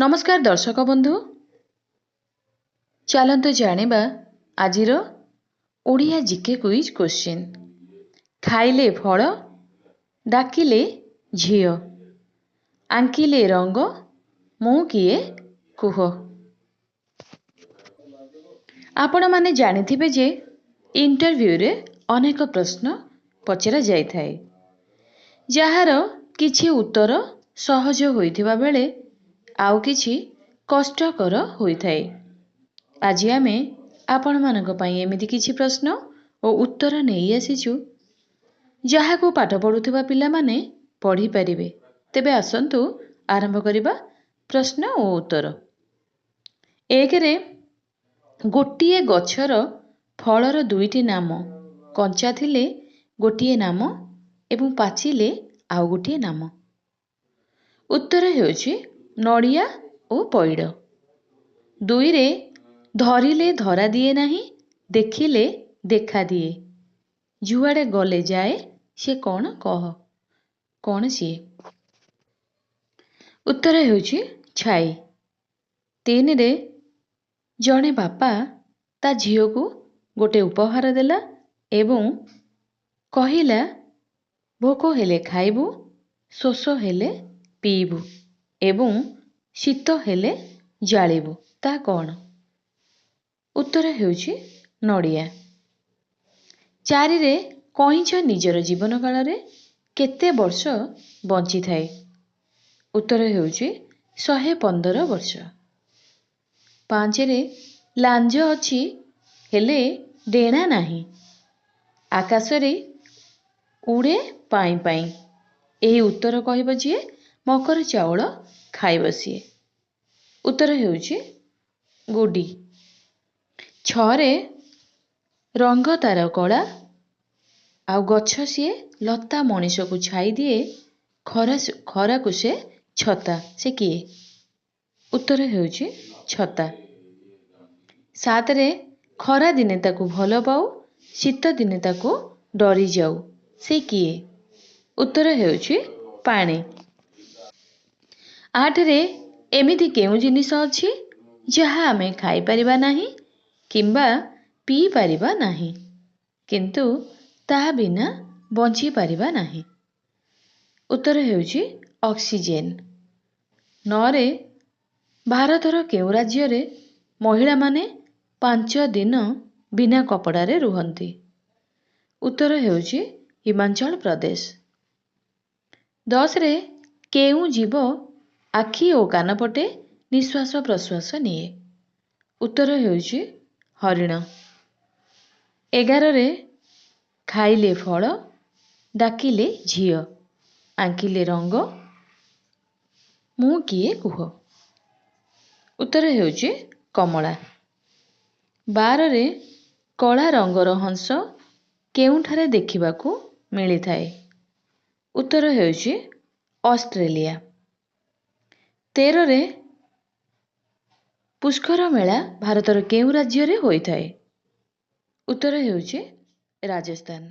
नमस्कार दर्शक बंधु, चलतु जानिबा आजिर ओडिया जीके क्विज क्वेश्चन। खाइले फल, डाकिले झियो, आंकिले रंग, मु किए कुह। आपण माने जानिथिबे जे इंटरव्यू रे अनेक प्रश्न पचरा जाय थाए, जहार किछि उत्तर सहज होइथिबा बेले आउ किछि कष्टकर होइथाए। आज आमे आपण मानक पई एमिति किछि प्रश्न ओ उत्तर नेई आसीछु, जहाको पाठ पढुथिबा पिला माने पढ़ी परिबे। तेबे आसंतु आरंभ करिबा प्रश्न ओ उत्तर। एक रे गोटिए गछर फलर दुईटी नाम, कंचा थिले गोटिए नाम एवं पाचिले आउ गोटिए नाम। उत्तर हेउछि नड़िया ओ पइड़। दुई रे धरिले धरा दिए नाही, देखिले देखा दिए, जुआड़े गले जाए से कौन कह, कौन सिए। उत्तर हेउछि छाई। तीन रे जणे बापा ता झियो को गोटे उपहार देला एवं कहिला भोक हेले खाइबू, शोष हेले पीबू एवं शीत हेले जालिबू, ता कौन। उत्तर हेउछि नड़िया। चारि रे कइंच निजर जीवन काल रे केते वर्ष बंची थाए। उत्तर हेउछि 115 वर्ष। पांच रे लांज अछि हेले डेणा नाही, आकाश रे उड़े पाई पाई। एही उत्तर कहब जे मकर चाउल खाइब सिए। उत्तर हेउछि गुडी। छरे रंग तार कला, आउ गछ सिए लता मनीष को छाई दिए, खरा को से छता, से किए। उत्तर हेउछि छता। सात रे खरा दिने ताकू भल पाऊ, शीत दिने ताकू डरी जाऊ, से किए। उत्तर हेउछि पानी। आठ रे एमिति केउ जिनिस अछि जहा आमे खाई परिबा नाही किंबा पी परिबा नाही, किंतु ताहा बिना बंची परिबा नाही। उत्तर हेउछि ऑक्सीजन। नौ रे भारतर केउ राज्य रे महिला माने 5 दिन बिना कपड़ा रे रुहंती। उत्तर हेउछि हिमाचल प्रदेश। 10 रे केउ जीव आखि ओ कान पटे निश्वास प्रश्वास निए। उत्तर हेउछि हरिण। 11 रे खाइले फल, डाकिले झियो, आंकिले रंग, मु किए कुह। उत्तर हेउछि कमला। 12 रे कला रंगर हंस केउठारे देखिबाकू मिली थाए। उत्तर हेउछि ऑस्ट्रेलिया। 13 रे पुष्कर मेला भारतर केउ राज्य रे होई थाए। उत्तर हेउछि राजस्थान।